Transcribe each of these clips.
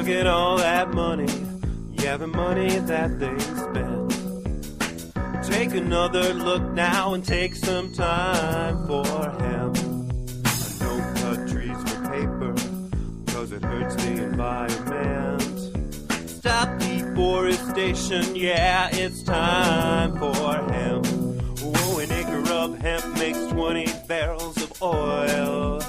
look at all that money, yeah, the money that they spend. Take another look now and take some time for hemp. No cut trees for paper, cause it hurts the environment. Stop deforestation, yeah, it's time for hemp. Oh, an acre of hemp makes 20 barrels of oil.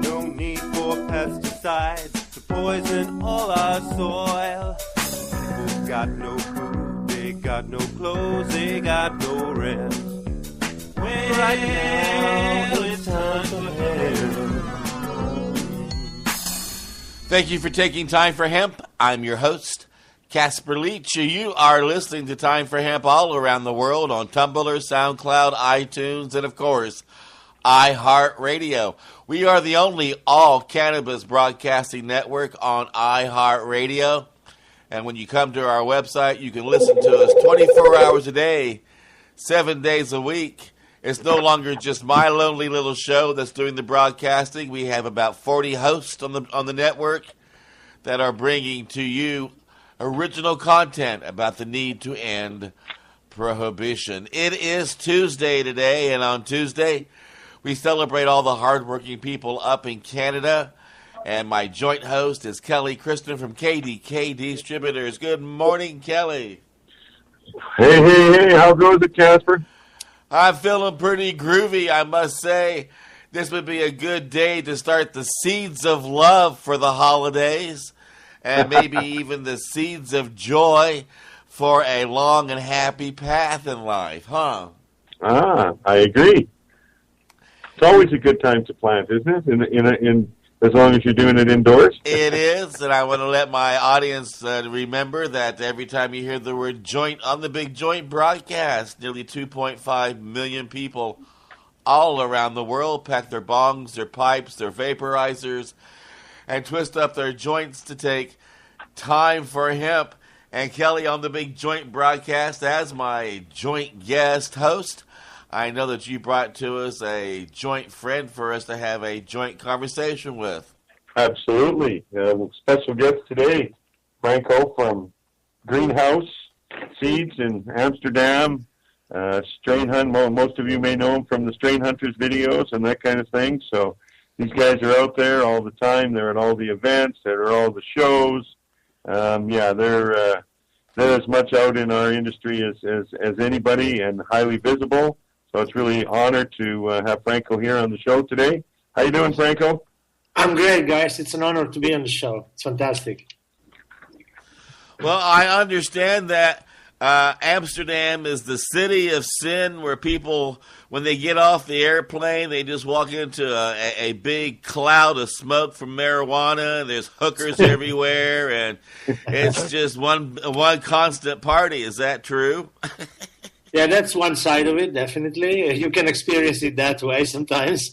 No need for pesticides to poison all our soil. People got no food, they got no clothes, they got no rent. Right now, it's time for hemp. Thank you for taking Time for Hemp. I'm your host, Casper Leitch. You are listening to Time for Hemp all around the world on Tumblr, SoundCloud, iTunes, and of course, iHeartRadio. We are the only all-cannabis broadcasting network on iHeartRadio. And when you come to our website, you can listen to us 24 hours a day, 7 days a week. It's no longer just my lonely little show that's doing the broadcasting. We have about 40 hosts on the network that are bringing to you original content about the need to end prohibition. It is Tuesday today, and on Tuesday, we celebrate all the hardworking people up in Canada. And my joint host is Kriston from KDK Distributors. Good morning, Kelly. Hey, how goes it, Casper? I'm feeling pretty groovy, I must say. This would be a good day to start the seeds of love for the holidays, and maybe even the seeds of joy for a long and happy path in life, huh? I agree. It's always a good time to plant, isn't it? As long as you're doing it indoors. It is, and I want to let my audience remember that every time you hear the word joint on the Big Joint broadcast, nearly 2.5 million people all around the world pack their bongs, their pipes, their vaporizers, and twist up their joints to take Time for Hemp. And Kelly on the Big Joint broadcast as my joint guest host. I know that you brought to us a joint friend for us to have a joint conversation with. Absolutely. Special guest today, Franko from Greenhouse Seeds in Amsterdam. Strain Hunt, most of you may know him from the Strain Hunters videos and that kind of thing. So these guys are out there all the time. They're at all the events. They're at all the shows. They're as much out in our industry as anybody and highly visible. So it's really an honor to have Franko here on the show today. How you doing, Franko? I'm great, guys. It's an honor to be on the show. It's fantastic. Well, I understand that Amsterdam is the city of sin where people, when they get off the airplane, they just walk into a big cloud of smoke from marijuana, and there's hookers everywhere, and it's just one constant party. Is that true? Yeah, that's one side of it, definitely. You can experience it that way sometimes.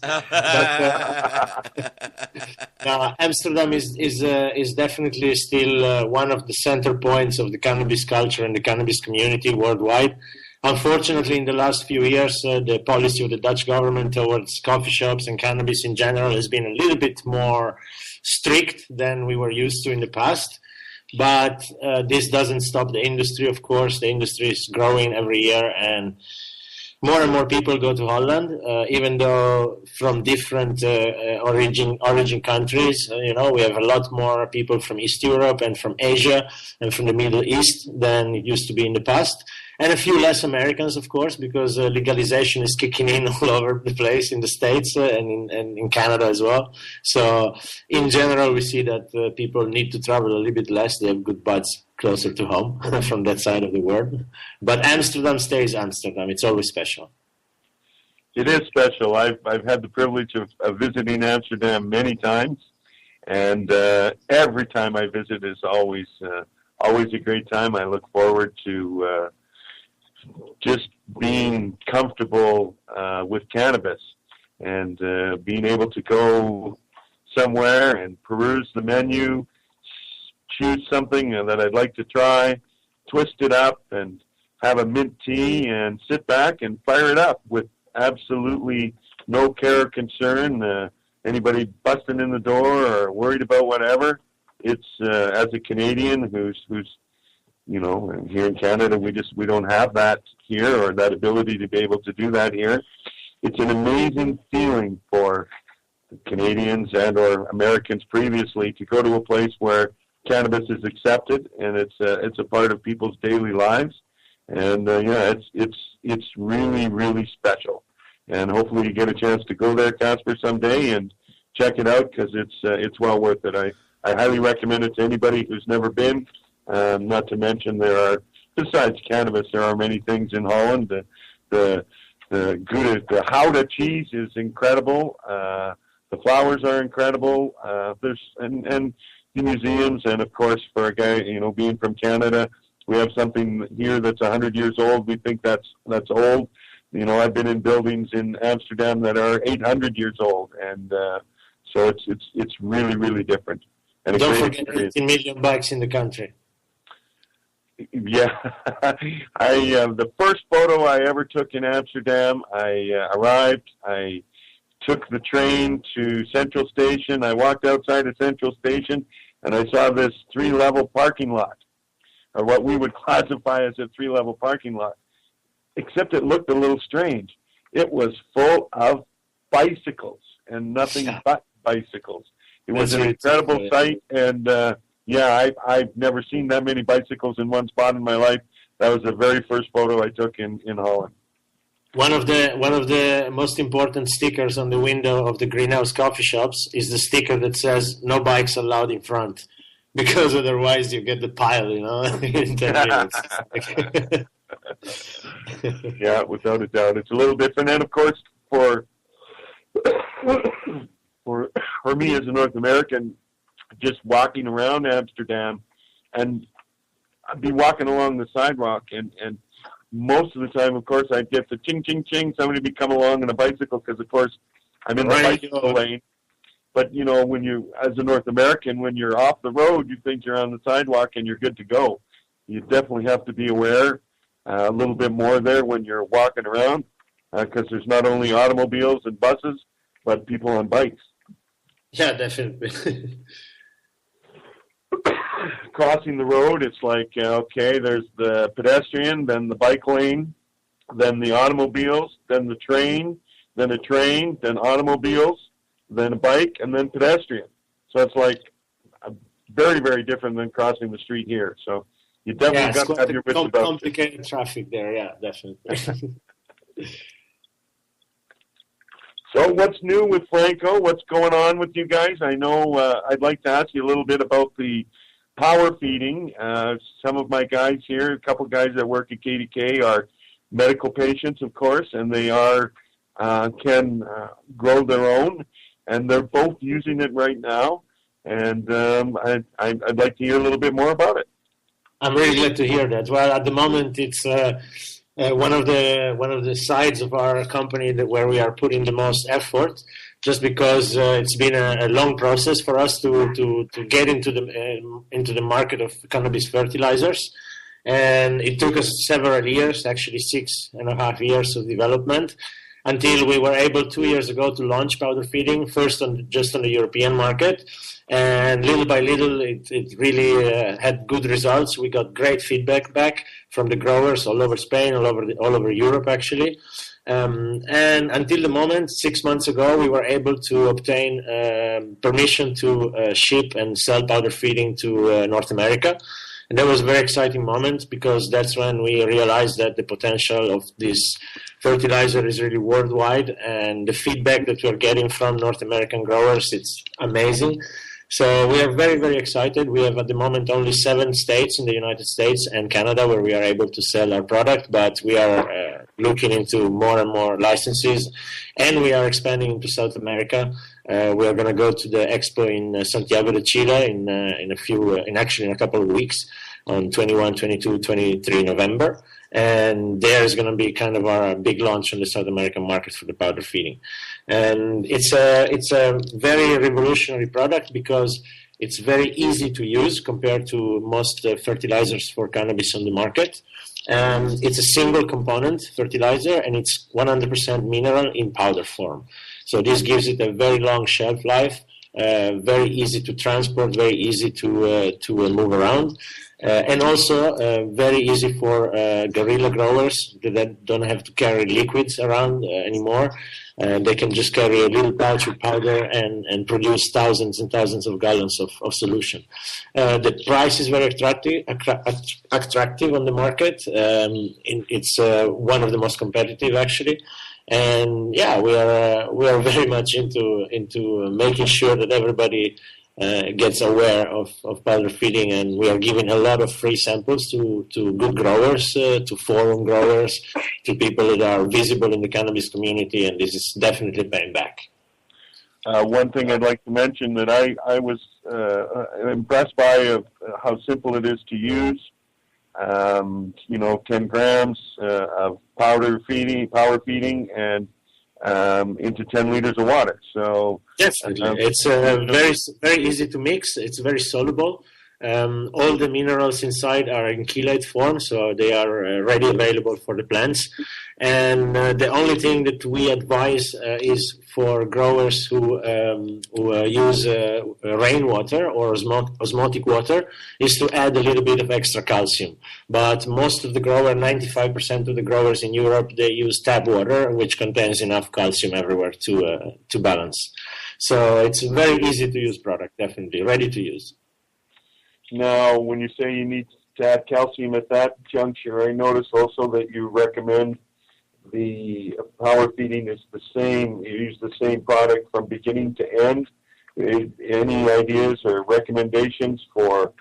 Amsterdam is definitely still one of the center points of the cannabis culture and the cannabis community worldwide. Unfortunately, in the last few years, the policy of the Dutch government towards coffee shops and cannabis in general has been a little bit more strict than we were used to in the past. But this doesn't stop the industry, of course. The industry is growing every year, and more people go to Holland, even though from different origin countries. We have a lot more people from East Europe and from Asia and from the Middle East than it used to be in the past. And a few less Americans, of course, because legalization is kicking in all over the place in the States and in Canada as well. So in general, we see that people need to travel a little bit less. They have good buds closer to home from that side of the world. But Amsterdam stays Amsterdam. It's always special. It is special. I've had the privilege of visiting Amsterdam many times, and every time I visit is always a great time. I look forward to just being comfortable with cannabis and being able to go somewhere and peruse the menu, choose something that I'd like to try, twist it up and have a mint tea and sit back and fire it up with absolutely no care or concern. anybody busting in the door or worried about whatever. It's as a Canadian who's here in Canada, we don't have that here, or that ability to be able to do that here. It's an amazing feeling for Canadians and or Americans previously to go to a place where cannabis is accepted and it's a part of people's daily lives. And it's really, really special. And hopefully you get a chance to go there, Casper, someday and check it out, because it's well worth it. I highly recommend it to anybody who's never been. Not to mention besides cannabis, there are many things in Holland. The Gouda cheese is incredible. The flowers are incredible. And the museums, and of course, for a guy being from Canada, we have something here that's 100 years old. We think that's old. I've been in buildings in Amsterdam that are 800 years old, and so it's really, really different. And don't forget 18 million bikes in the country. Yeah, the first photo I ever took in Amsterdam, I arrived. I took the train to Central Station. I walked outside of Central Station, and I saw this 3-level parking lot, or what we would classify as a 3-level parking lot, except it looked a little strange. It was full of bicycles and nothing but bicycles. It was an incredible sight, and I've never seen that many bicycles in one spot in my life. That was the very first photo I took in Holland. One of the most important stickers on the window of the greenhouse coffee shops is the sticker that says "No bikes allowed in front," because otherwise you get the pile, in 10 minutes. Yeah, without a doubt, it's a little different, and of course for me as a North American, just walking around Amsterdam, and I'd be walking along the sidewalk, and most of the time, of course, I'd get the ching, ching, ching, somebody would come along on a bicycle, because, of course, I'm in the bicycle lane. But, when you, as a North American, when you're off the road, you think you're on the sidewalk and you're good to go. You definitely have to be aware a little bit more there when you're walking around, because there's not only automobiles and buses, but people on bikes. Yeah, definitely. Crossing the road, it's like, okay, there's the pedestrian, then the bike lane, then the automobiles, then the train, then a train, then automobiles, then a bike, and then pedestrian. So it's like very, very different than crossing the street here. So you definitely got to have your wits about. Complicated traffic there, yeah, definitely. So what's new with Franko? What's going on with you guys? I know I'd like to ask you a little bit about the power feeding. Some of my guys here, a couple guys that work at KDK, are medical patients, of course, and they can grow their own, and they're both using it right now. And I'd like to hear a little bit more about it. I'm really glad to hear that. Well, at the moment, it's one of the sides of our company where we are putting the most effort, just because it's been a long process for us to get into the market of cannabis fertilizers, and it took us several years, actually 6.5 years of development, until we were able 2 years ago to launch powder feeding, first just on the European market. And little by little, it really had good results. We got great feedback back from the growers all over Spain, all over Europe, actually. And until the moment, 6 months ago, we were able to obtain permission to ship and sell powder feeding to North America. And that was a very exciting moment, because that's when we realized that the potential of this fertilizer is really worldwide, and the feedback that we're getting from North American growers, it's amazing. So we are very, very excited. We have at the moment only 7 states in the United States and Canada where we are able to sell our product, but we are looking into more and more licenses, and we are expanding into South America. We are going to go to the expo in Santiago de Chile in a couple of weeks, on 21, 22, 23 November. And there is going to be kind of our big launch on the South American market for the powder feeding. And it's a very revolutionary product, because it's very easy to use compared to most fertilizers for cannabis on the market. It's a single component fertilizer, and it's 100% mineral in powder form. So this gives it a very long shelf life, very easy to transport, very easy to move around. And also very easy for guerrilla growers that don't have to carry liquids around anymore. They can just carry a little pouch with powder and produce thousands and thousands of gallons of solution. The price is very attractive on the market. It's one of the most competitive, actually. And yeah, we are very much into making sure that everybody gets aware of powder feeding, and we are giving a lot of free samples to good growers, to forum growers, to people that are visible in the cannabis community, and this is definitely paying back. One thing I'd like to mention that I was impressed by how simple it is to use. 10 grams of power feeding, and into 10 liters of water. So definitely, it's very very easy to mix. It's very soluble. All the minerals inside are in chelate form, so they are ready available for the plants. And the only thing that we advise is for growers who use rainwater or osmotic water, is to add a little bit of extra calcium. But most of the 95% of the growers in Europe, they use tap water, which contains enough calcium everywhere to balance. So it's a very easy to use product, definitely ready to use. Now, when you say you need to add calcium at that juncture, I notice also that you recommend the power feeding is the same. You use the same product from beginning to end. Any ideas or recommendations for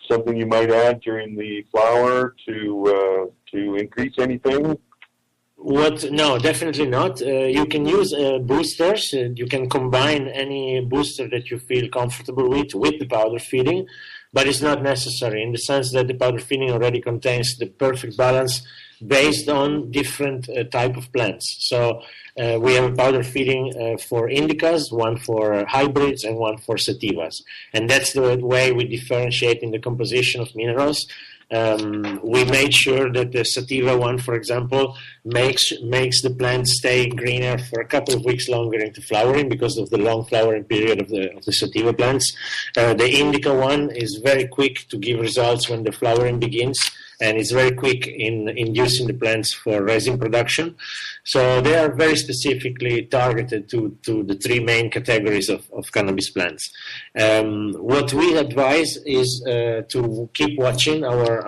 something you might add during the flower to increase anything? No, definitely not. You can use boosters. You can combine any booster that you feel comfortable with the powder feeding, but it's not necessary in the sense that the powder feeding already contains the perfect balance based on different type of plants. So we have a powder feeding for indicas, one for hybrids, and one for sativas. And that's the way we differentiate in the composition of minerals. We made sure that the sativa one, for example, makes the plant stay greener for a couple of weeks longer into flowering because of the long flowering period of the sativa plants. The indica one is very quick to give results when the flowering begins, and it's very quick in inducing the plants for resin production. So they are very specifically targeted to the three main categories of cannabis plants. What we advise is to keep watching our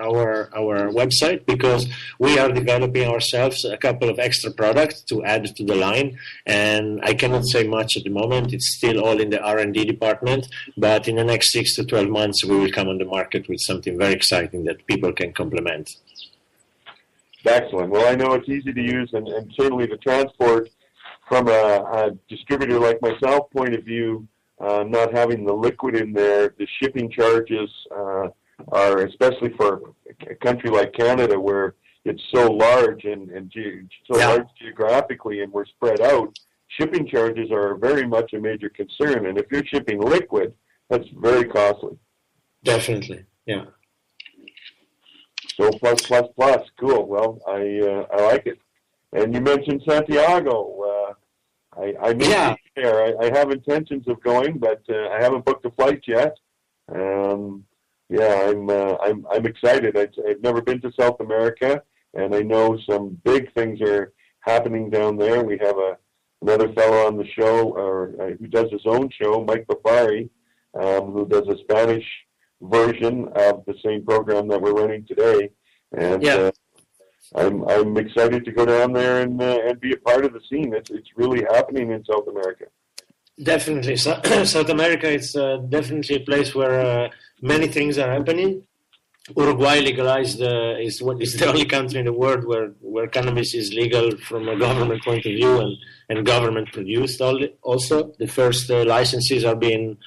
website, because we are developing ourselves a couple of extra products to add to the line, and I cannot say much at the moment. It's still all in the R&D department, but in the next 6 to 12 months we will come on the market with something very exciting that people can complement. Excellent. Well, I know it's easy to use and certainly to transport. From a distributor like myself point of view, not having the liquid in there, the shipping charges are, especially for a country like Canada where it's so large and large geographically and we're spread out, shipping charges are very much a major concern. And if you're shipping liquid, that's very costly. Definitely, yeah. So plus. Cool. Well, I like it. And you mentioned Santiago. I may be there. I have intentions of going, but I haven't booked a flight yet. I'm excited. I've never been to South America, and I know some big things are happening down there. We have another fellow on the show, who does his own show, Mike Bafari, who does a Spanish version of the same program that we're running today, and I'm excited to go down there and be a part of the scene. It's really happening in South America. Definitely, South America is definitely a place where many things are happening. Uruguay legalized is the only country in the world where cannabis is legal from a government point of view and government produced. Also, the first licenses are being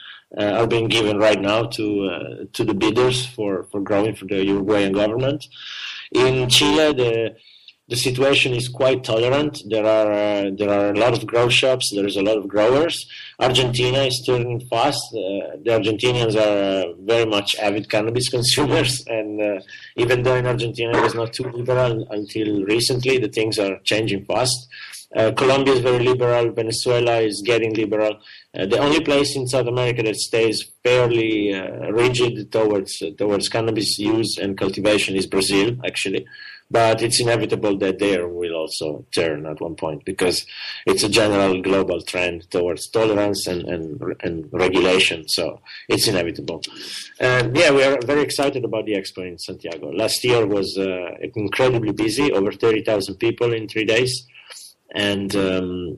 given right now to the bidders for growing for the Uruguayan government. In Chile, the situation is quite tolerant. There are a lot of grow shops. There is a lot of growers. Argentina is turning fast. The Argentinians are very much avid cannabis consumers, and even though in Argentina it was not too liberal until recently, the things are changing fast. Colombia is very liberal. Venezuela is getting liberal. The only place in South America that stays fairly rigid towards cannabis use and cultivation is Brazil, actually. But it's inevitable that there will also turn at one point, because it's a general global trend towards tolerance and regulation. So it's inevitable. And yeah, we are very excited about the expo in Santiago. Last year was incredibly busy, over 30,000 people in 3 days. And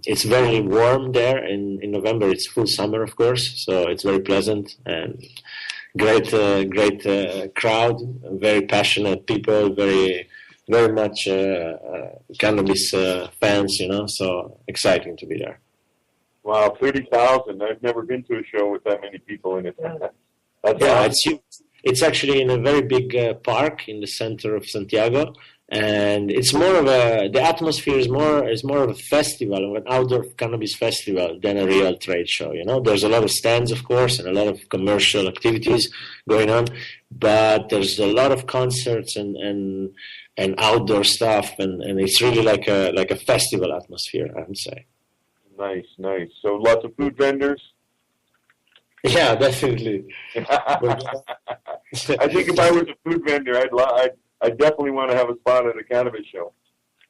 it's very warm there. In November, it's full summer, of course. So it's very pleasant and great crowd, very passionate people, very much cannabis fans, so exciting to be there. Wow, 30,000. I've never been to a show with that many people in it. That's yeah, awesome. it's huge. It's actually in a very big park in the center of Santiago, and it's the atmosphere is more of a festival, of an outdoor cannabis festival than a real trade show. There's a lot of stands, of course, and a lot of commercial activities going on, but there's a lot of concerts and outdoor stuff, and it's really like a festival atmosphere, I would say. Nice. So lots of food vendors. Yeah, definitely. I think if I was a food vendor, I'd definitely want to have a spot at a cannabis show.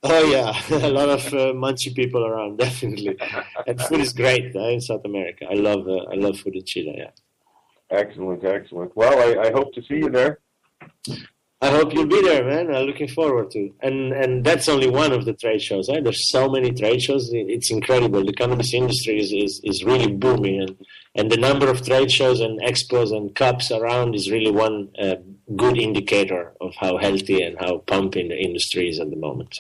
Oh yeah, a lot of munchy people around, definitely. And food is great in South America. I love food in Chile. Yeah. Excellent. Well, I hope to see you there. I hope you'll be there, man. I'm looking forward to. And that's only one of the trade shows. There's so many trade shows. It's incredible. The cannabis industry is really booming, and the number of trade shows and expos and cups around is really one good indicator of how healthy and how pumping the industry is at the moment.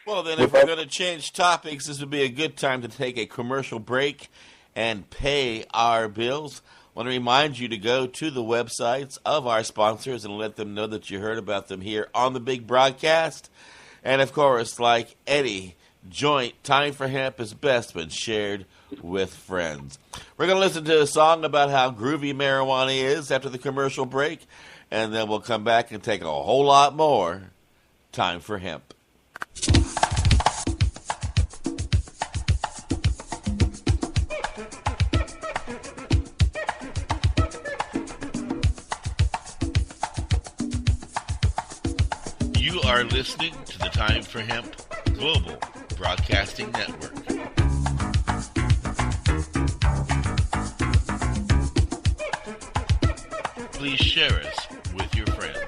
Well, then, if we're going to change topics, this would be a good time to take a commercial break and pay our bills. I want to remind you to go to the websites of our sponsors and let them know that you heard about them here on the big broadcast. And, of course, like any joint, Time for Hemp is best when shared with friends. We're going to listen to a song about how groovy marijuana is after the commercial break, and then we'll come back and take a whole lot more Time for Hemp. You are listening to the Time for Hemp Global Broadcasting Network. Please share us with your friends.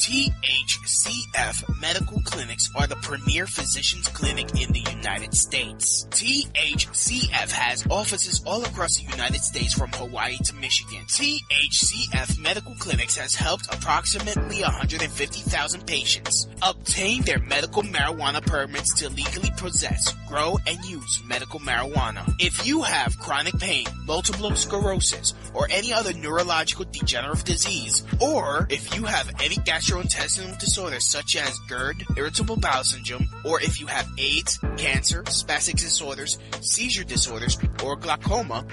THCF Medical Clinics are the premier physicians clinic in the United States. THCF has offices all across the United States from Hawaii to Michigan. THCF Medical Clinics has helped approximately 150,000 patients obtain their medical marijuana permits to legally possess, grow, and use medical marijuana. If you have chronic pain, multiple sclerosis, or any other neurological degenerative disease, or if you have any gastrointestinal disorders such as GERD, irritable bowel syndrome, or if you have AIDS, cancer, spastic disorders, seizure disorders, or glaucoma,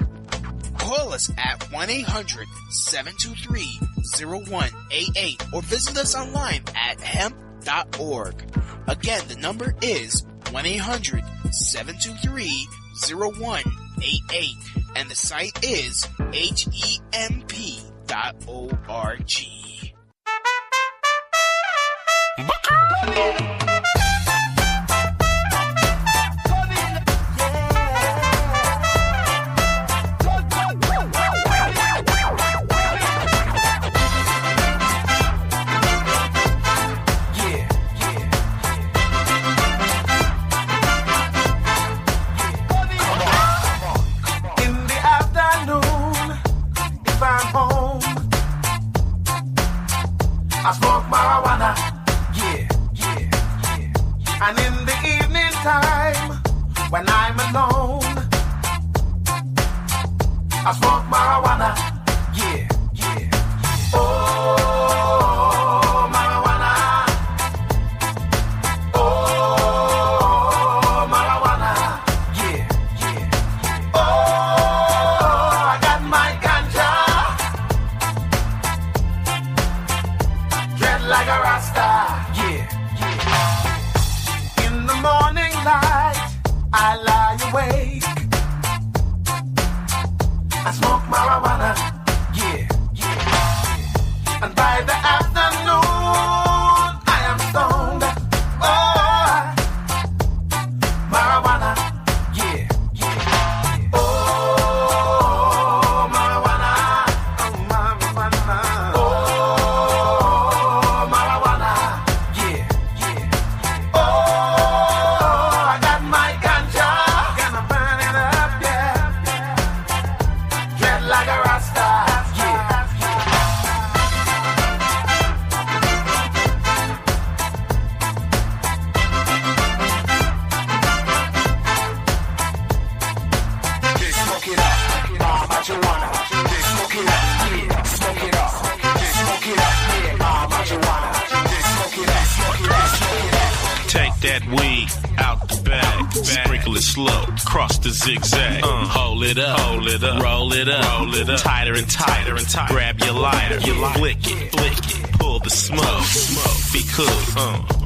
call us at 1-800-723-0188 or visit us online at hemp.org. Again, the number is 1-800-723-0188 and the site is hemp.org. I smoke marijuana, yeah. And in the evening time, when I'm alone, I smoke marijuana. Yeah, yeah. Oh, marijuana. Oh, marijuana. Yeah, yeah. Oh, I got my ganja. Dread like a rasta. Yeah, yeah. In the morning light, I lie awake. I smoke marijuana, yeah, yeah. And by the afternoon, I am stoned. Oh, marijuana, yeah, yeah. Oh, marijuana, marijuana. Oh, marijuana, yeah, yeah. Oh, I got my ganja, gonna burn it up, yeah. Dread like a rasta, yeah. They smoke it up, marijuana. They smoke it up, yeah. Smoke it up. They smoke it up, yeah. Marijuana. They smoke it up, smoke it up, smoke it up. Take that weed out the bag, sprinkle it slow, cross the zigzag, hold it up, roll it up, tighter and tighter, grab your lighter, flick it, pull the smoke, be cool,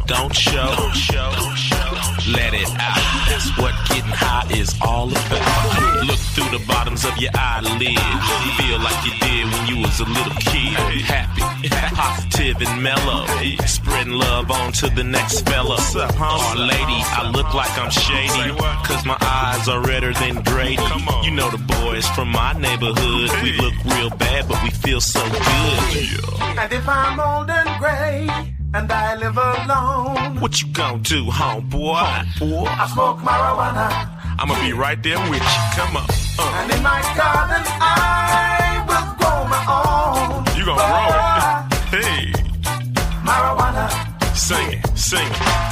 don't show, let it out, that's what getting high is all about. Look through the bottoms of your eyelids, feel like you did when you was a little kid, happy, positive and mellow, spreading love on to the next fella. Or lady, I look like I'm shady, cause my eyes are redder than Grady. You know the boys from my neighborhood, we look real bad, but we feel so good. And if I'm old and gray, and I live alone, What you gon' do, homeboy? I smoke marijuana. I'ma be right there with you, come on. And in my garden, I will grow my own. You gon' grow it? Hey, Marijuana. sing it,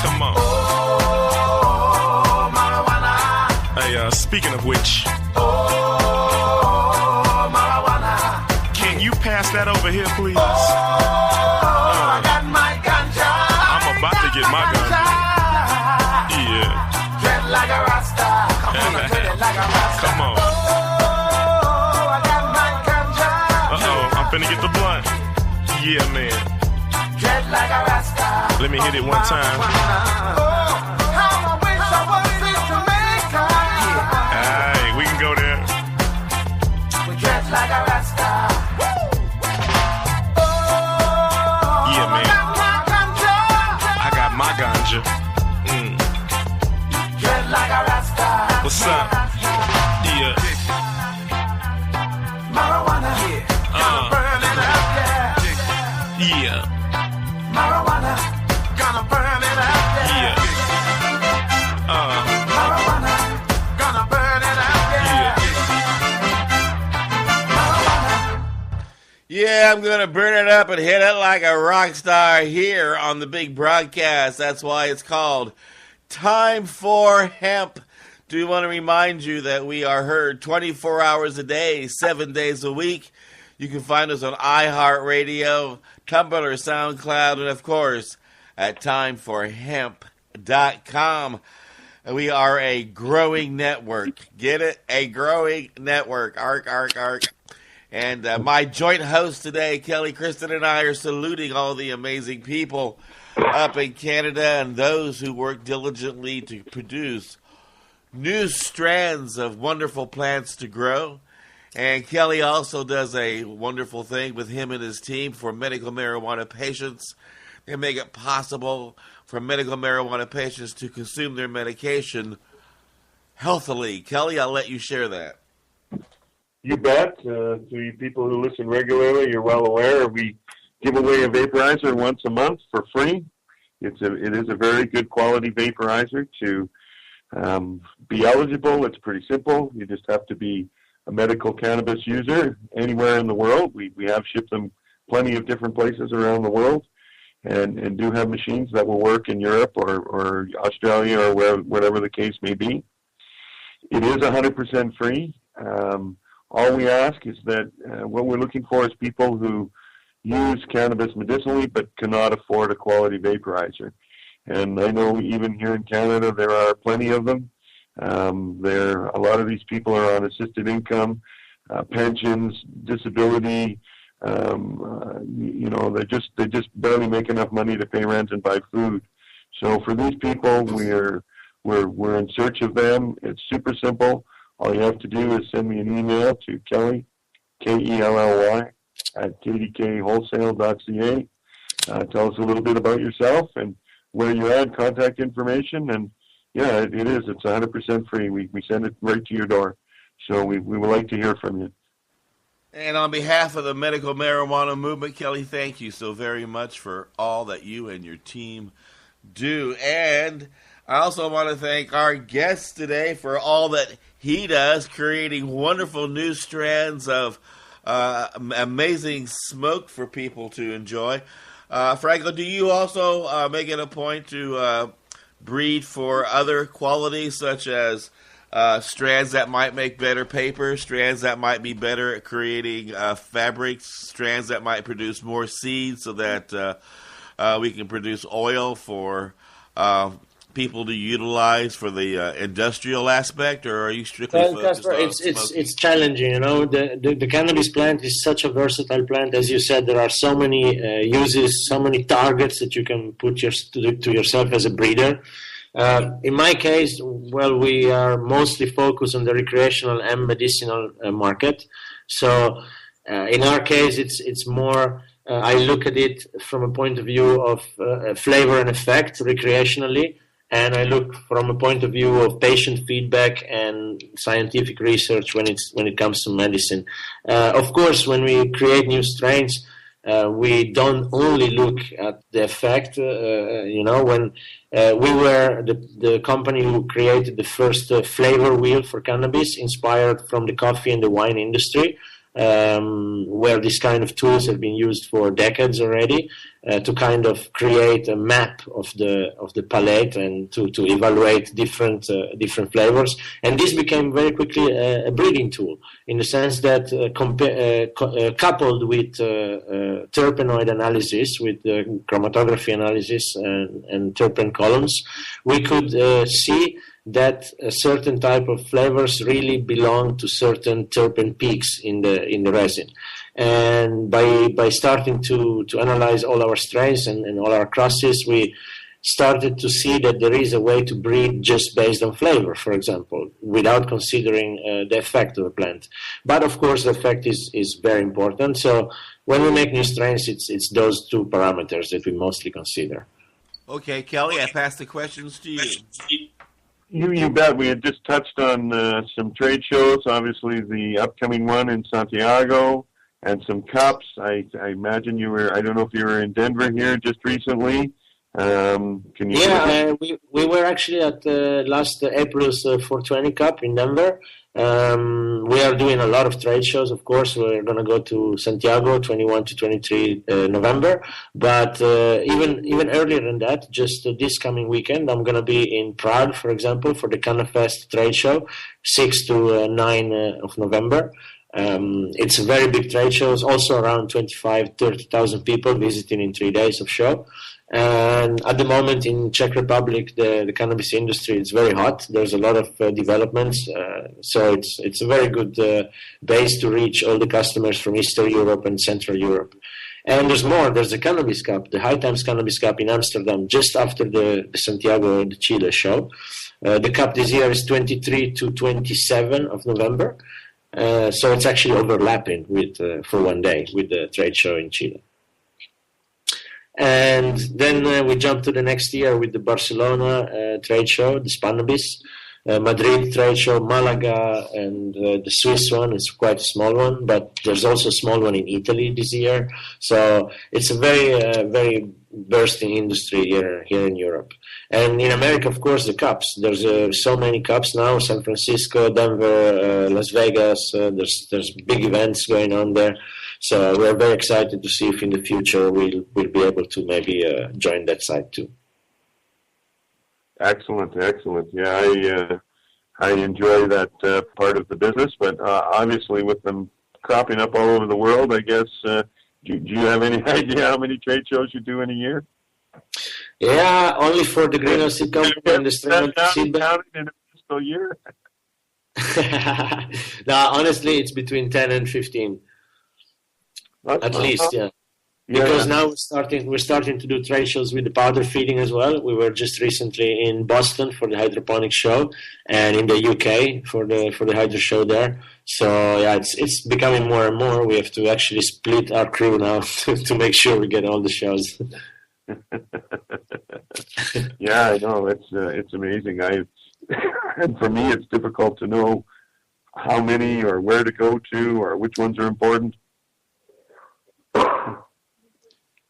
come on. Oh, marijuana. Hey, speaking of which, Oh, marijuana. can you pass that over here, please? I got my ganja. I'm about to get my ganja. Yeah, Dread like a rasta. I'm gonna treat it like a rasta. come on. Oh, I got my ganja. Uh-oh, I'm finna get the blunt. Yeah, man. Dread like a rasta. Let me hit it one time. Oh, how I wish I was in Jamaica. Hey, we can go there. We dread like a rasta. Yeah, man. I got my ganja. I got my ganja. Dread like a rasta. What's up? Yeah. Marijuana. Gonna burn it up, yeah. Yeah. Marijuana. Gonna burn it up, yeah. Yeah. Marijuana. Gonna burn it up, yeah. Marijuana. Yeah, I'm going to burn it up and hit it like a rock star here on the big broadcast. That's why it's called Time for Hemp. Do want to remind you that we are heard 24 hours a day, 7 days a week. You can find us on iHeartRadio, Tumblr, SoundCloud, and of course at timeforhemp.com. We are a growing network. Get it? A growing network. Arc. And my joint host today, Kelly, Kriston, and I are saluting all the amazing people up in Canada and those who work diligently to produce new strands of wonderful plants to grow. And Kelly also does a wonderful thing with him and his team for medical marijuana patients. They make it possible for medical marijuana patients to consume their medication healthily. Kelly, I'll let you share that. You bet. To you people who listen regularly, you're well aware we give away a vaporizer once a month for free. It is a very good quality vaporizer. To be eligible, it's pretty simple. You just have to be a medical cannabis user anywhere in the world. We have shipped them plenty of different places around the world, and do have machines that will work in Europe or Australia or whatever the case may be. It is 100% free. all we ask is that what we're looking for is people who use cannabis medicinally but cannot afford a quality vaporizer. And I know even here in Canada there are plenty of them. A lot of these people are on assisted income, pensions, disability. They just barely make enough money to pay rent and buy food. So for these people, we're in search of them. It's super simple. All you have to do is send me an email to Kelly, Kelly, at kdkwholesale.ca. Tell us a little bit about yourself and where you're at, contact information, and yeah, it is. It's 100% free. We send it right to your door. So we would like to hear from you. And on behalf of the medical marijuana movement, Kelly, thank you so very much for all that you and your team do. And I also want to thank our guest today for all that he does, creating wonderful new strands of amazing smoke for people to enjoy. Franko, do you also make it a point to breed for other qualities, such as strands that might make better paper, strands that might be better at creating fabrics, strands that might produce more seeds so that we can produce oil for people to utilize for the industrial aspect, or are you strictly focused Casper, on it's challenging, the cannabis plant is such a versatile plant. As you said, there are so many uses, so many targets that you can put to yourself as a breeder. In my case, we are mostly focused on the recreational and medicinal market. So in our case, it's more, I look at it from a point of view of flavor and effect recreationally, and I look from a point of view of patient feedback and scientific research when it comes to medicine. Of course, when we create new strains, we don't only look at the effect. When we were the company who created the first flavor wheel for cannabis, inspired from the coffee and the wine industry, where these kind of tools have been used for decades already, to kind of create a map of the palette and to evaluate different flavors. And this became very quickly a breeding tool, in the sense that coupled with terpenoid analysis, with chromatography analysis and terpene columns, we could see that a certain type of flavors really belong to certain terpene peaks in the resin. And by starting to analyze all our strains and all our crosses, we started to see that there is a way to breed just based on flavor, for example, without considering the effect of the plant. But of course, the effect is very important. So when we make new strains, it's those two parameters that we mostly consider. Okay, Kelly, I pass the questions to you. You bet. We had just touched on some trade shows, obviously the upcoming one in Santiago, and some cups. I imagine you were, I don't know if you were in Denver here just recently. Can you? Yeah, we were actually at last April's 420 Cup in Denver. We are doing a lot of trade shows, of course. We're going to go to Santiago 21 to 23 November. But even earlier than that, just this coming weekend, I'm going to be in Prague, for example, for the CannaFest trade show, 6 to 9 of November. It's a very big trade show. It's also around 30,000 people visiting in 3 days of show. And at the moment in Czech Republic, the cannabis industry is very hot. There's a lot of developments, so it's a very good base to reach all the customers from Eastern Europe and Central Europe. And there's more. There's the Cannabis Cup, the High Times Cannabis Cup in Amsterdam, just after the Santiago de Chile show. The cup this year is 23 to 27 of November, so it's actually overlapping with for 1 day with the trade show in Chile. And then we jump to the next year with the Barcelona trade show, the Spannabis, Madrid trade show, Malaga, and the Swiss one is quite a small one, but there's also a small one in Italy this year. So it's a very bursting industry here in Europe. And in America, of course, the cups. There's so many cups now, San Francisco, Denver, Las Vegas. There's big events going on there. So we're very excited to see if in the future we'll be able to maybe join that side too. Excellent. Yeah, I enjoy that part of the business. But obviously, with them cropping up all over the world, I guess, do you have any idea how many trade shows you do in a year? Yeah, only for the greenhouse seed company and the strain seed bank. In a fiscal year? No, honestly, it's between 10 and 15. At least, yeah. Because now we're starting to do trade shows with the powder feeding as well. We were just recently in Boston for the hydroponic show, and in the UK for the hydro show there. So yeah, it's becoming more and more. We have to actually split our crew now to make sure we get all the shows. Yeah, I know, it's amazing. And for me, it's difficult to know how many or where to go to or which ones are important.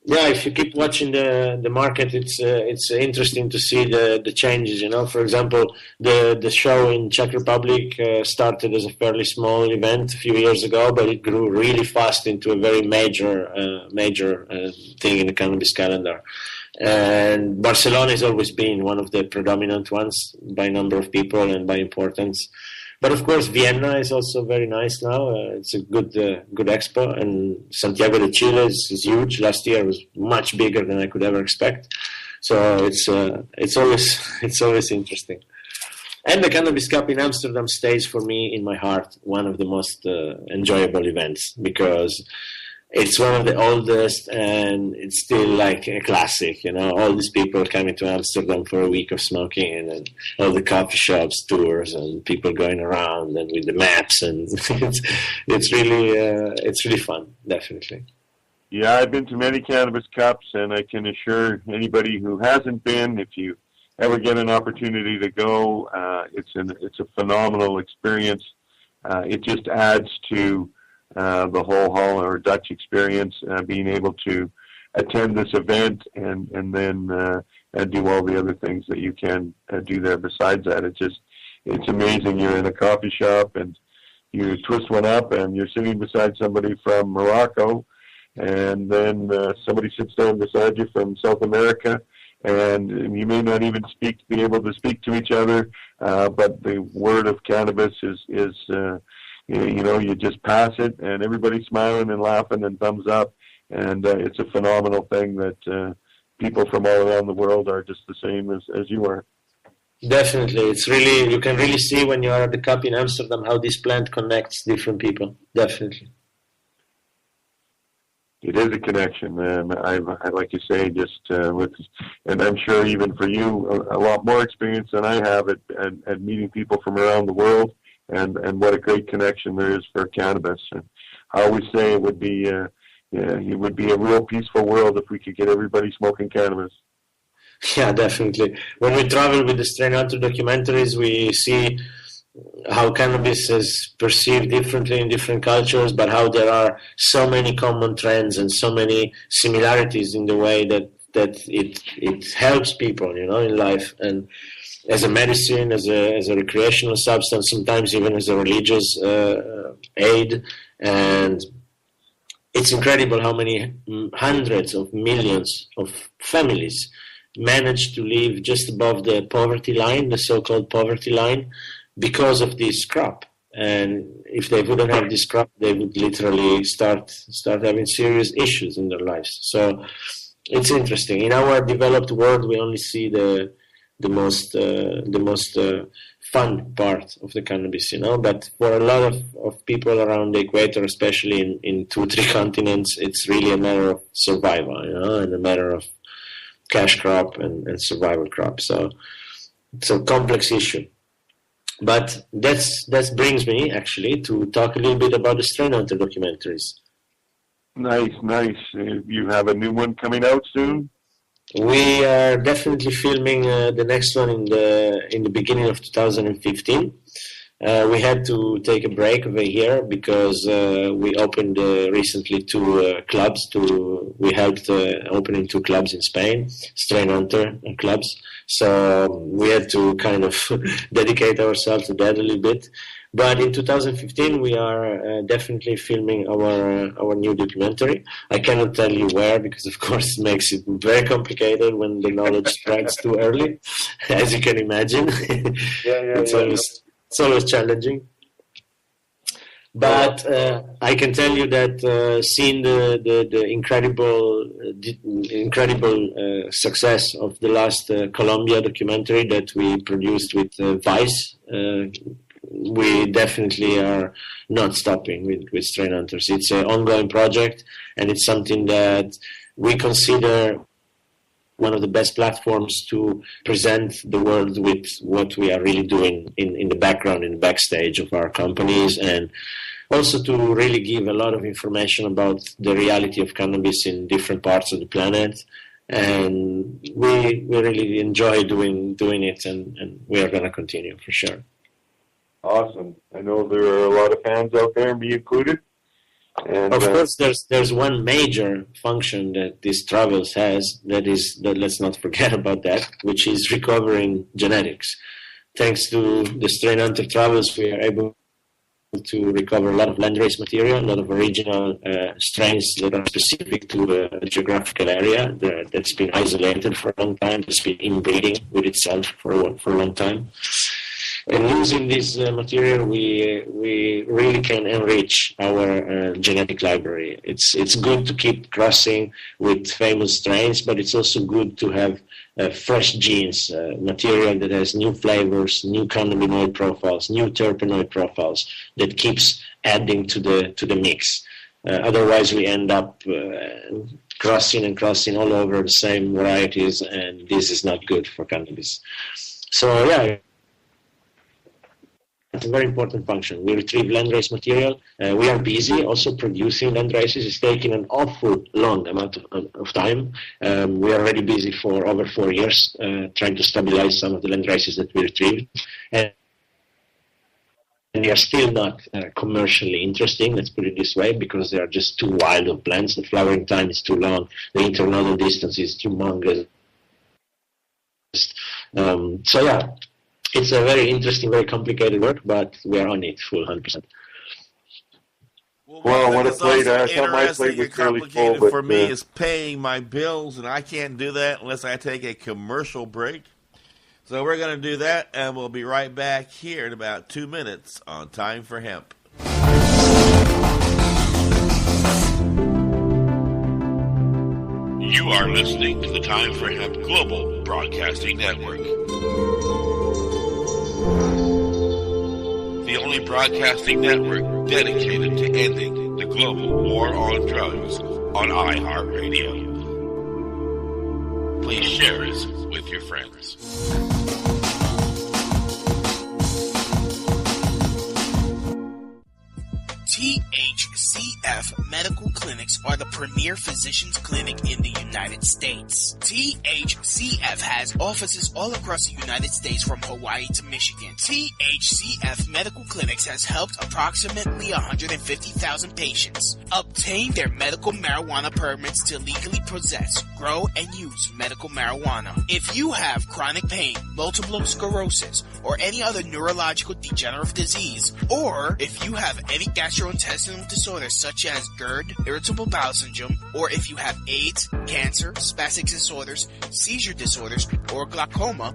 Yeah, if you keep watching the market, it's interesting to see the changes. You know, for example, the show in Czech Republic started as a fairly small event a few years ago, but it grew really fast into a very major thing in the cannabis calendar. And Barcelona has always been one of the predominant ones by number of people and by importance. But of course, Vienna is also very nice now. It's a good expo, and Santiago de Chile is huge. Last year was much bigger than I could ever expect. So it's always interesting. And the Cannabis Cup in Amsterdam stays for me in my heart one of the most enjoyable events, because it's one of the oldest and it's still like a classic, you know, all these people coming to Amsterdam for a week of smoking, and then all the coffee shops, tours, and people going around and with the maps, and it's really fun, definitely. Yeah, I've been to many Cannabis Cups, and I can assure anybody who hasn't been, if you ever get an opportunity to go, it's a phenomenal experience. It just adds to the whole Hall or Dutch experience, being able to attend this event and then do all the other things that you can do there besides that. It's amazing. You're in a coffee shop and you twist one up and you're sitting beside somebody from Morocco, and then somebody sits down beside you from South America, and you may not even be able to speak to each other, but the word of cannabis is you know, you just pass it, and everybody's smiling and laughing and thumbs up, and it's a phenomenal thing that people from all around the world are just the same as you are. Definitely, it's really, you can really see when you are at the Cup in Amsterdam how this plant connects different people. Definitely, it is a connection, and I like you say, just and I'm sure even for you, a lot more experience than I have at meeting people from around the world. And what a great connection there is for cannabis. And I always say it would be a real peaceful world if we could get everybody smoking cannabis. Yeah, definitely. When we travel with the Strain Hunter documentaries, we see how cannabis is perceived differently in different cultures, but how there are so many common trends and so many similarities in the way that it helps people, you know, in life, and as a medicine, as a recreational substance, sometimes even as a religious aid. And it's incredible how many hundreds of millions of families manage to live just above the poverty line, the so-called poverty line, because of this crop. And if they wouldn't have this crop, they would literally start having serious issues in their lives. So it's interesting. In our developed world, we only see the most fun part of the cannabis, you know. But for a lot of people around the equator, especially in 2-3 continents, it's really a matter of survival, you know, and a matter of cash crop and survival crop. So it's a complex issue. But that brings me actually to talk a little bit about the Strain Hunter documentaries. Nice. You have a new one coming out soon? We are definitely filming the next one in the beginning of 2015. We had to take a break over here because we opened recently 2 clubs. We helped opening 2 clubs in Spain, Strain Hunter clubs. So we had to kind of dedicate ourselves to that a little bit. But in 2015, we are definitely filming our new documentary. I cannot tell you where because, of course, it makes it very complicated when the knowledge spreads too early, as you can imagine. Yeah. it's always challenging. But I can tell you that seeing the incredible success of the last Colombia documentary that we produced with Vice, we definitely are not stopping with Strain Hunters. It's an ongoing project, and it's something that we consider one of the best platforms to present the world with what we are really doing in the background, in the backstage of our companies, and also to really give a lot of information about the reality of cannabis in different parts of the planet. And we really enjoy doing it, and we are going to continue for sure. Awesome. I know there are a lot of fans out there, me included. And, of course, there's one major function that this Travels has that let's not forget about that, which is recovering genetics. Thanks to the Strain Hunter Travels, we are able to recover a lot of landrace material, a lot of original strains that are specific to a geographical area that's been isolated for a long time, that's been inbreeding with itself for a long time. And using this material, we really can enrich our genetic library. It's good to keep crossing with famous strains, but it's also good to have fresh genes, material that has new flavors, new cannabinoid profiles, new terpenoid profiles that keeps adding to the mix. Otherwise, we end up crossing all over the same varieties, and this is not good for cannabis. So yeah. It's a very important function. We retrieve landrace material. We are busy also producing landraces. It's taking an awful long amount of time. We are already busy for over 4 years trying to stabilize some of the landraces that we retrieved. And they are still not commercially interesting, let's put it this way, because they are just too wild of plants. The flowering time is too long. The internodal distance is humongous. So yeah. It's a very interesting, very complicated work, but we are on it full 100%. Well, what a plate! I thought my plate was fairly complicated full, for me is paying my bills, and I can't do that unless I take a commercial break. So we're going to do that, and we'll be right back here in about 2 minutes on Time for Hemp. You are listening to the Time for Hemp Global Broadcasting Network. The only broadcasting network dedicated to ending the global war on drugs on iHeartRadio. Please share us with your friends. THCF Medical Clinics are the premier physicians clinic in the United States. THCF has offices all across the United States from Hawaii to Michigan. THCF Medical Clinics has helped approximately 150,000 patients obtain their medical marijuana permits to legally possess, grow, and use medical marijuana. If you have chronic pain, multiple sclerosis, or any other neurological degenerative disease, or if you have any gastrointestinal disorders such as GERD, irritable bowel syndrome, or if you have AIDS, cancer, spastic disorders, seizure disorders, or glaucoma,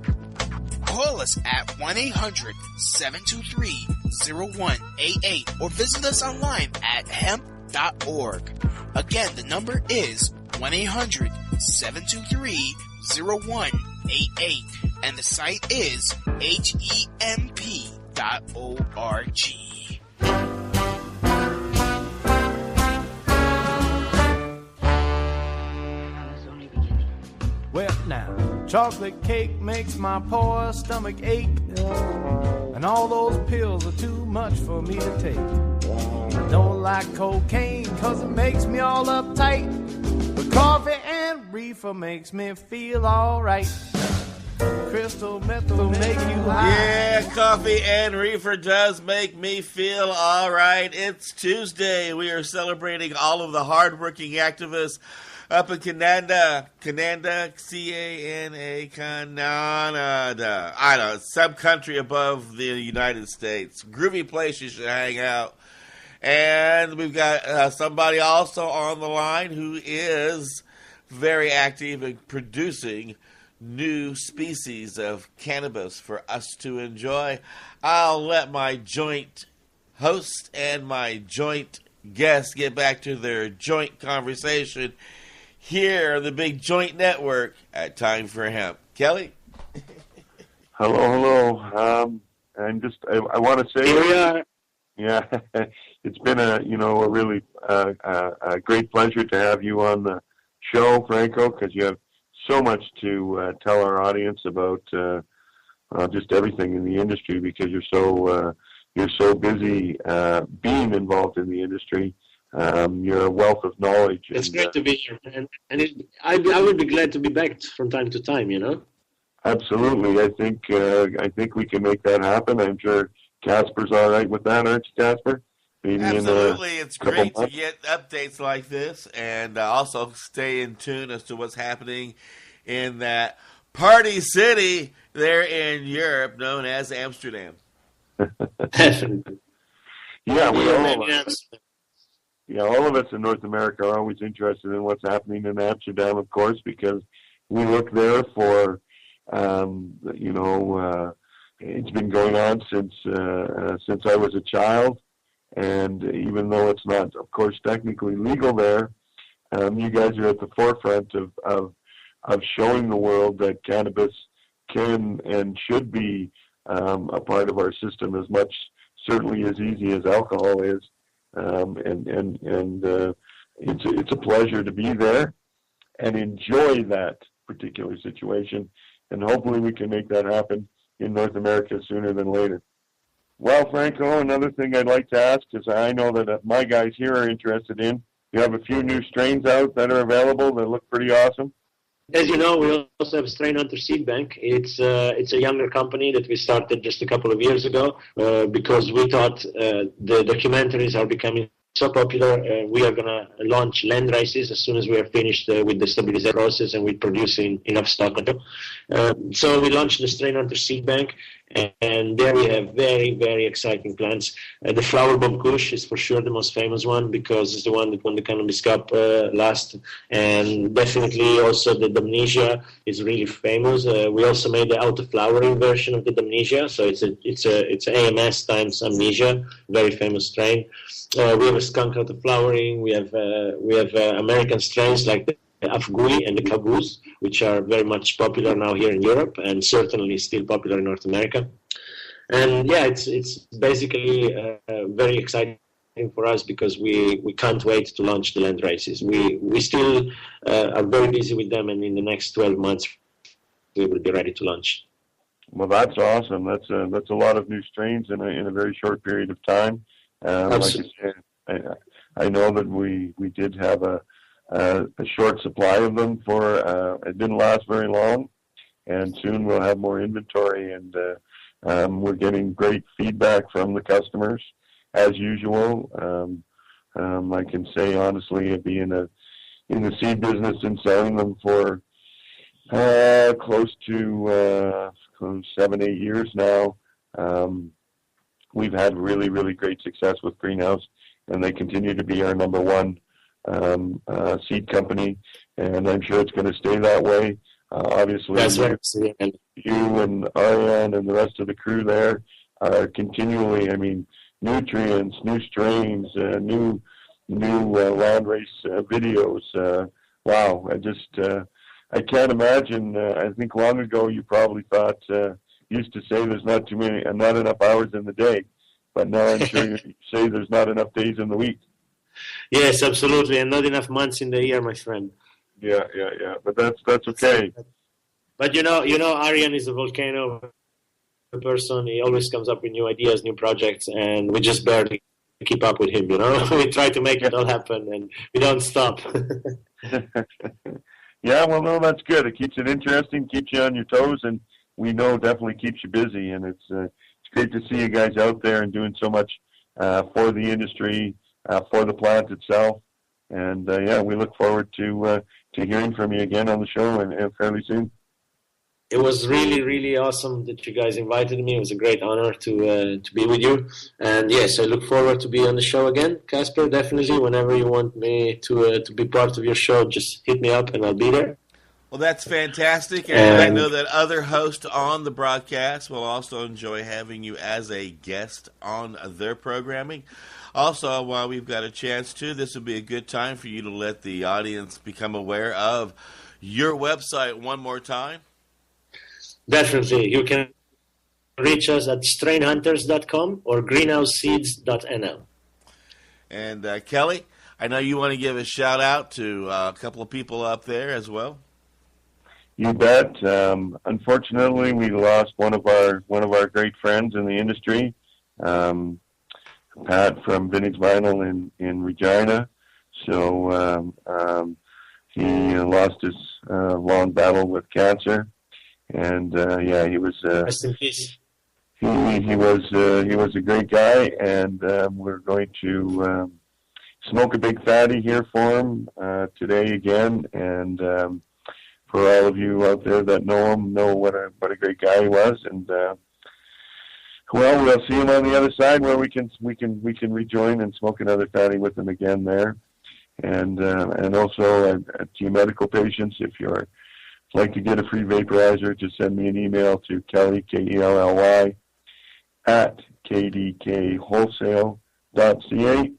call us at 1-800-723-0188 or visit us online at hemp.org. Again, the number is 1-800-723-0188 and the site is hemp.org. Well, now, chocolate cake makes my poor stomach ache, and all those pills are too much for me to take. I don't like cocaine 'cause it makes me all uptight, but coffee and reefer makes me feel alright. Crystal meth will make you high. Yeah, coffee and reefer does make me feel all right. It's Tuesday. We are celebrating all of the hardworking activists up in Canada, C-A-N-A, Canada. I don't know, some country above the United States. Groovy place you should hang out. And we've got somebody also on the line who is very active in producing new species of cannabis for us to enjoy. I'll let my joint host and my joint guest get back to their joint conversation here on the Big Joint Network at Time for Hemp. Kelly? Hello. I want to say, Here we are. yeah, it's been a really a great pleasure to have you on the show, Franko, because you have so much to tell our audience about just everything in the industry, because you're so busy being involved in the industry. You're a wealth of knowledge. It's great to be here, and I would be glad to be back from time to time. Absolutely. I think we can make that happen. I'm sure Casper's all right with that, aren't you, Casper? Maybe absolutely. It's great to get updates like this, and also stay in tune as to what's happening in that party city there in Europe known as Amsterdam. Definitely. All of us in North America are always interested in what's happening in Amsterdam, of course, because we look there for, it's been going on since I was a child, and even though it's not, of course, technically legal there, you guys are at the forefront of showing the world that cannabis can and should be a part of our system as much, certainly as easy as alcohol is. It's a pleasure to be there and enjoy that particular situation, and hopefully we can make that happen in North America sooner than later. Well, Franko, another thing I'd like to ask, because I know that my guys here are interested in, you have a few new strains out that are available that look pretty awesome. As you know, we also have Strain Hunter Seed Bank. It's a younger company that we started just a couple of years ago because we thought the documentaries are becoming so popular. We are going to launch land races as soon as we are finished with the stabilization process and with producing enough stock. So we launched the Strain Hunter Seed Bank, and there we have very, very exciting plants. The Flower Bomb Kush is for sure the most famous one because it's the one that won the Cannabis Cup last, and definitely also the Damnesia is really famous. We also made the auto-flowering version of the Damnesia, so it's AMS times Amnesia, very famous strain. We have a skunk auto-flowering. We have American strains like the Afgui and the Caboose, which are very much popular now here in Europe and certainly still popular in North America. And yeah, it's basically very exciting for us because we can't wait to launch the land races. We still are very busy with them, and in the next 12 months we will be ready to launch. Well, that's awesome. That's a lot of new strains in a very short period of time. Like I said, I know that we did have a short supply of them for it didn't last very long, and soon we'll have more inventory, and we're getting great feedback from the customers as usual. I can say honestly, being in the seed business and selling them for close to 7-8 years now, we've had really, really great success with Greenhouse, and they continue to be our number one seed company, and I'm sure it's going to stay that way. Obviously, that's right. You and Ariane and the rest of the crew there are continually, nutrients, new strains, new land race videos. Wow, I can't imagine. I think long ago you probably thought, used to say there's not enough hours in the day, but now I'm sure you say there's not enough days in the week. Yes, absolutely, and not enough months in the year, my friend. Yeah. But that's okay. But you know, Ariane is a volcano person. He always comes up with new ideas, new projects, and we just barely keep up with him. We try to make it all happen, and we don't stop. Yeah, well, no, that's good. It keeps it interesting, keeps you on your toes, and we know definitely keeps you busy. And it's great to see you guys out there and doing so much for the industry, for the plant itself. And we look forward to hearing from you again on the show and fairly soon. It was really, really awesome that you guys invited me. It was a great honor to be with you. And yes, I look forward to be on the show again. Casper, definitely, whenever you want me to be part of your show, just hit me up and I'll be there. Well, that's fantastic, and I know that other hosts on the broadcast will also enjoy having you as a guest on their programming. Also, while we've got a chance to, this would be a good time for you to let the audience become aware of your website one more time. Definitely. You can reach us at strainhunters.com or greenhouseseeds.nl. And Kelly, I know you want to give a shout-out to a couple of people up there as well. You bet. Unfortunately, we lost one of our great friends in the industry, Pat from Vintage Vinyl in Regina. So he lost his long battle with cancer, and he was. Rest in peace. He was a great guy, and we're going to smoke a big fatty here for him today again, and. For all of you out there that know him, know what a great guy he was, and we'll see him on the other side where we can rejoin and smoke another fatty with him again there, and also to you medical patients, if you're like to get a free vaporizer, just send me an email to Kelly KELLY at kdkwholesale.ca,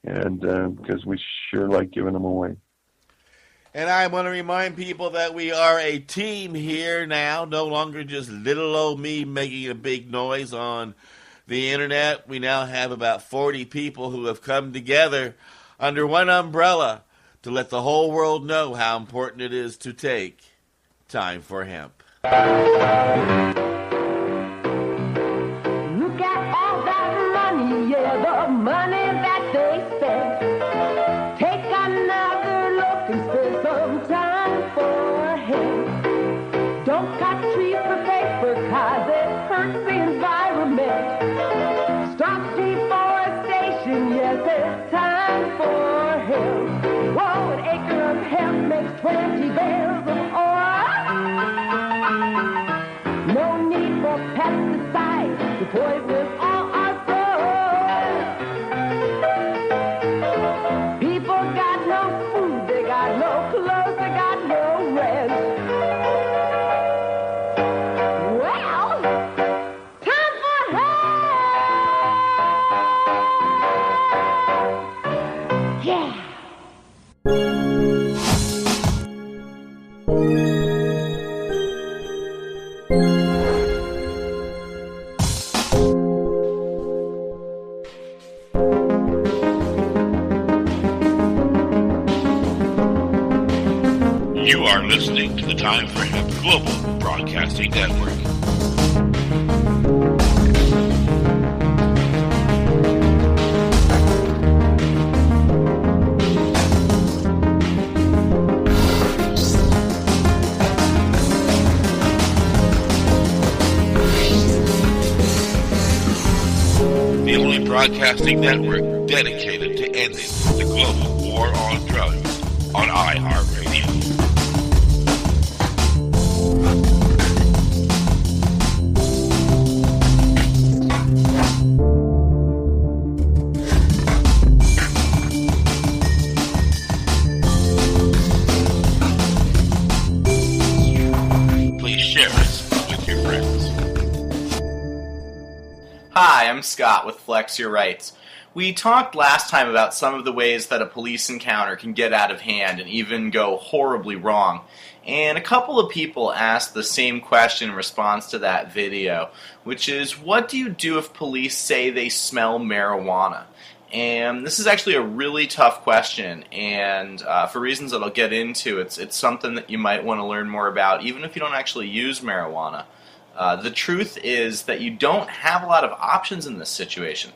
and because we sure like giving them away. And I want to remind people that we are a team here now, no longer just little old me making a big noise on the internet. We now have about 40 people who have come together under one umbrella to let the whole world know how important it is to take time for hemp. Look at all that money, yeah, the money that they spend. Take another look and spend some time for him. Don't cut trees for paper, cause it hurts the environment. Stop deforestation, yes, it's time for him. Whoa, an acre of hemp makes 20 bales of oil. No need for pesticides to poison all our soil. People got no food, they got no clothes, they got no rent. Well, time for help! Yeah. You are listening to the Time for Hemp Global Broadcasting Network. The only broadcasting network dedicated to ending the global war on drugs on iHeartRadio. Please share us with your friends. Hi, I'm Scott with Flex Your Rights. We talked last time about some of the ways that a police encounter can get out of hand and even go horribly wrong. And a couple of people asked the same question in response to that video, which is, what do you do if police say they smell marijuana? And this is actually a really tough question, and for reasons that I'll get into, it's something that you might want to learn more about, even if you don't actually use marijuana. The truth is that you don't have a lot of options in this situation.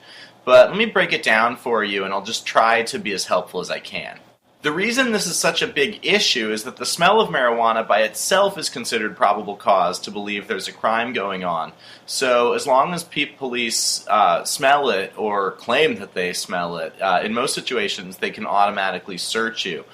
But let me break it down for you, and I'll just try to be as helpful as I can. The reason this is such a big issue is that the smell of marijuana by itself is considered probable cause to believe there's a crime going on. So as long as police smell it or claim that they smell it, in most situations they can automatically search you.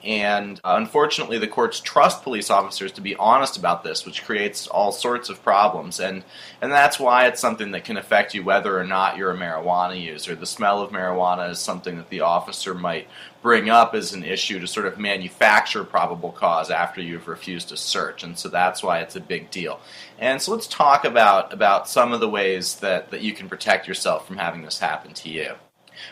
And unfortunately, the courts trust police officers to be honest about this, which creates all sorts of problems. And that's why it's something that can affect you whether or not you're a marijuana user. The smell of marijuana is something that the officer might bring up as an issue to sort of manufacture probable cause after you've refused to search. And so that's why it's a big deal. And so let's talk about some of the ways that you can protect yourself from having this happen to you.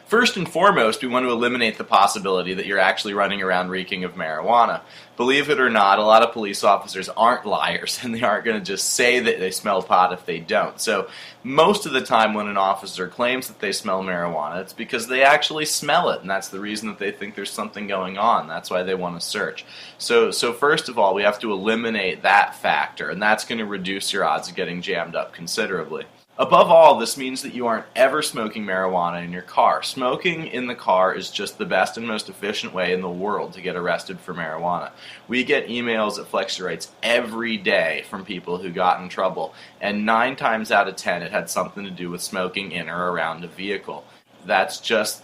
First and foremost, we want to eliminate the possibility that you're actually running around reeking of marijuana. Believe it or not, a lot of police officers aren't liars, and they aren't going to just say that they smell pot if they don't. So most of the time when an officer claims that they smell marijuana, it's because they actually smell it, and that's the reason that they think there's something going on. That's why they want to search. So first of all, we have to eliminate that factor, and that's going to reduce your odds of getting jammed up considerably. Above all, this means that you aren't ever smoking marijuana in your car. Smoking in the car is just the best and most efficient way in the world to get arrested for marijuana. We get emails at Flex Your Rights every day from people who got in trouble, and 9 times out of 10 it had something to do with smoking in or around a vehicle. That's just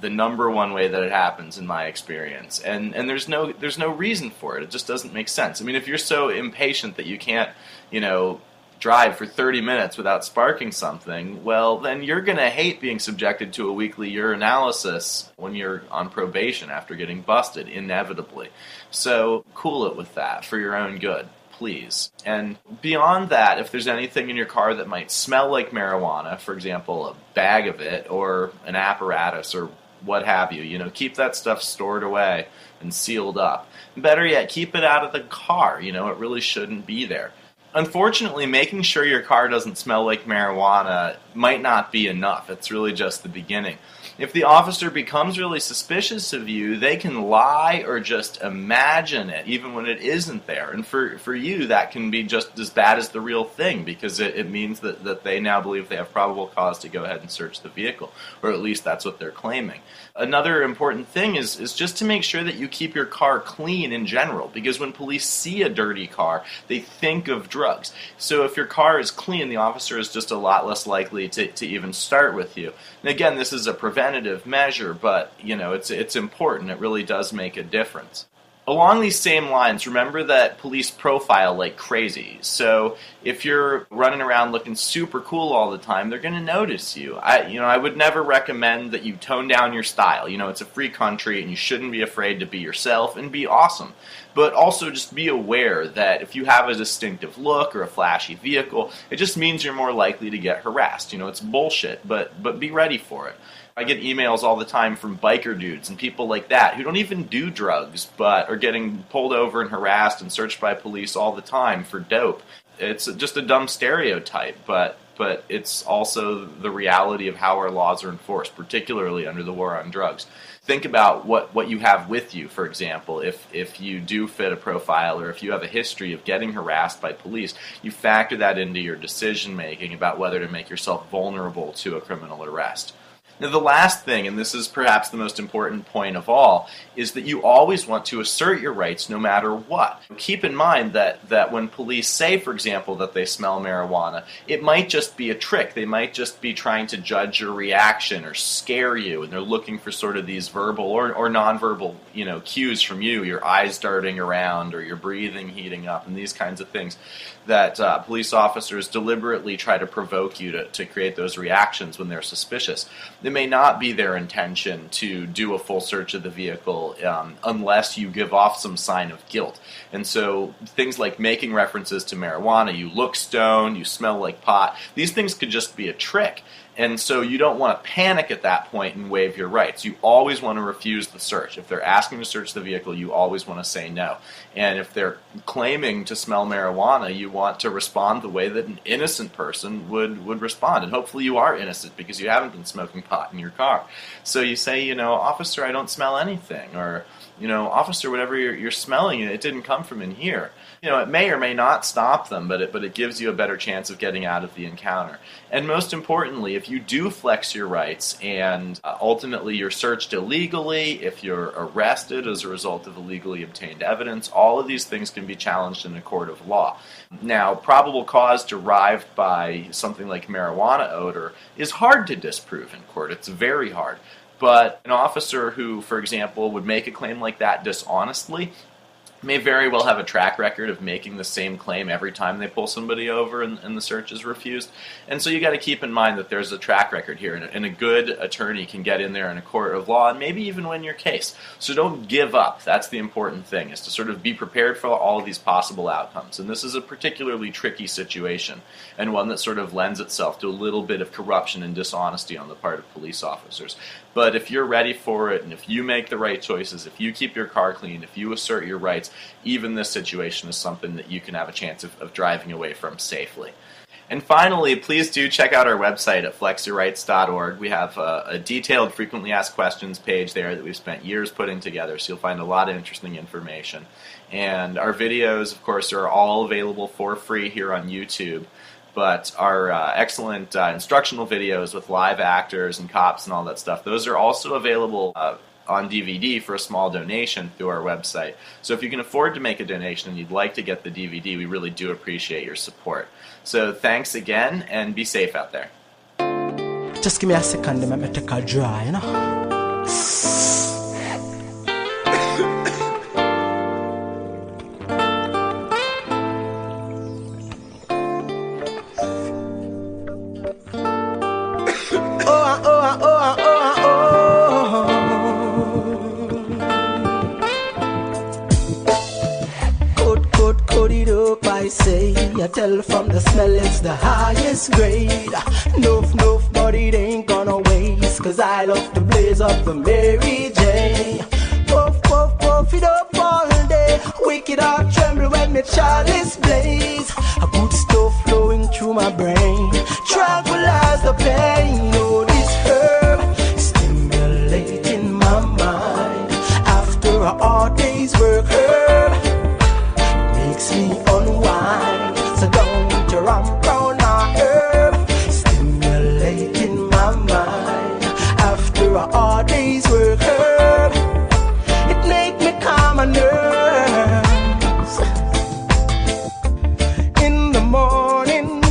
the number one way that it happens in my experience. And there's no reason for it. It just doesn't make sense. I mean, if you're so impatient that you can't, drive for 30 minutes without sparking something, well, then you're going to hate being subjected to a weekly urinalysis when you're on probation after getting busted, inevitably. So cool it with that for your own good, please. And beyond that, if there's anything in your car that might smell like marijuana, for example, a bag of it or an apparatus or what have you, keep that stuff stored away and sealed up. Better yet, keep it out of the car. It really shouldn't be there. Unfortunately, making sure your car doesn't smell like marijuana might not be enough. It's really just the beginning. If the officer becomes really suspicious of you, they can lie or just imagine it, even when it isn't there. And for you, that can be just as bad as the real thing, because it means that they now believe they have probable cause to go ahead and search the vehicle, or at least that's what they're claiming. Another important thing is just to make sure that you keep your car clean in general, because when police see a dirty car, they think of drugs. So if your car is clean, the officer is just a lot less likely to even start with you. And again, this is a preventative measure, but it's important. It really does make a difference. Along these same lines, remember that police profile like crazy. So if you're running around looking super cool all the time, they're going to notice you. I would never recommend that you tone down your style. It's a free country, and you shouldn't be afraid to be yourself and be awesome. But also just be aware that if you have a distinctive look or a flashy vehicle, it just means you're more likely to get harassed. It's bullshit, but be ready for it. I get emails all the time from biker dudes and people like that who don't even do drugs but are getting pulled over and harassed and searched by police all the time for dope. It's just a dumb stereotype, but it's also the reality of how our laws are enforced, particularly under the war on drugs. Think about what you have with you, for example. If you do fit a profile, or if you have a history of getting harassed by police, you factor that into your decision-making about whether to make yourself vulnerable to a criminal arrest. Now, the last thing, and this is perhaps the most important point of all, is that you always want to assert your rights no matter what. Keep in mind that when police say, for example, that they smell marijuana, it might just be a trick. They might just be trying to judge your reaction or scare you, and they're looking for sort of these verbal or nonverbal, cues from you, your eyes darting around or your breathing heating up and these kinds of things that police officers deliberately try to provoke you to create those reactions when they're suspicious. It may not be their intention to do a full search of the vehicle unless you give off some sign of guilt. And so things like making references to marijuana, you look stoned, you smell like pot, these things could just be a trick. And so you don't want to panic at that point and waive your rights. You always want to refuse the search. If they're asking to search the vehicle, you always want to say no. And if they're claiming to smell marijuana, you want to respond the way that an innocent person would respond. And hopefully you are innocent because you haven't been smoking pot in your car. So you say, officer, I don't smell anything. Or, officer, whatever you're smelling, it didn't come from in here. It may or may not stop them, but it gives you a better chance of getting out of the encounter. And most importantly, if you do flex your rights and ultimately you're searched illegally, if you're arrested as a result of illegally obtained evidence, all of these things can be challenged in a court of law. Now, probable cause derived by something like marijuana odor is hard to disprove in court. It's very hard. But an officer who, for example, would make a claim like that dishonestly may very well have a track record of making the same claim every time they pull somebody over and the search is refused. And so you got to keep in mind that there's a track record here, and a good attorney can get in there in a court of law and maybe even win your case. So don't give up. That's the important thing, is to sort of be prepared for all of these possible outcomes. And this is a particularly tricky situation, and one that sort of lends itself to a little bit of corruption and dishonesty on the part of police officers. But if you're ready for it, and if you make the right choices, if you keep your car clean, if you assert your rights, even this situation is something that you can have a chance of driving away from safely. And finally, please do check out our website at flexyourrights.org. We have a detailed frequently asked questions page there that we've spent years putting together, so you'll find a lot of interesting information. And our videos, of course, are all available for free here on YouTube. But our excellent instructional videos with live actors and cops and all that stuff, those are also available on DVD for a small donation through our website. So if you can afford to make a donation and you'd like to get the DVD, we really do appreciate your support. So thanks again, and be safe out there. Just give me a second, let me take a dry, you know. I tell from the smell it's the highest grade. Noof, but it ain't gonna waste, cause I love to blaze up the Mary J. Puff it up all day. Wicked heart tremble when the chalice blaze. A good stuff flowing through my brain, tranquilize the pain. Oh, this herb stimulating my mind. After a hard day's work, herb makes me unwind. So don't you run round my herb, stimulating my mind. After a hard day's work, herb, it make me calm my nerves. In the morning,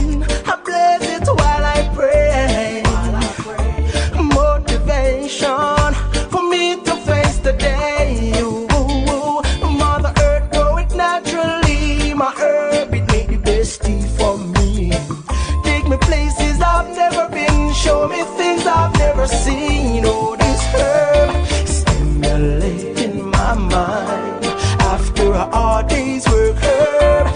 I blaze it while I pray. Motivation for me to face the day. Ooh, Mother Earth, grow it naturally. My herb, it make the best tea for me. Take me places I've never been, show me things I've never seen. Oh, this herb stimulating my mind. After a hard day's work, herb,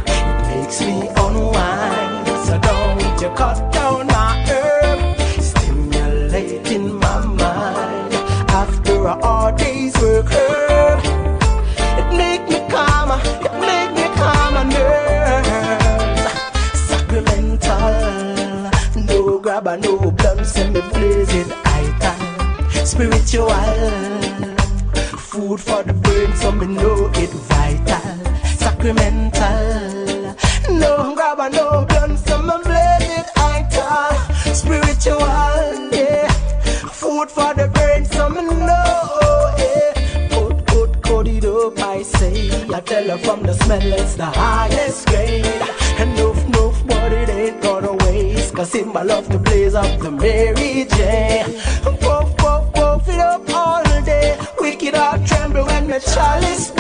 it makes me unwind. So don't you cut down my herb, stimulating my mind. After a hard day's work, herb, it make me calmer, it make me calm my nerves. Sacramental, no grabber, no blunt, send me blaze it ital. Spiritual, food for the brain, so me know it vital. Sacramental, no grabber, no blunt, so me blaze it ital. Spiritual, yeah, food for the brain, so me know, yeah. Code it up, I say. I tell her from the smell it's the highest grade. And noof, but it ain't gonna waste, cause him I love to blaze up the Mary J. Puff it up all day. Wicked heart tremble when my chalice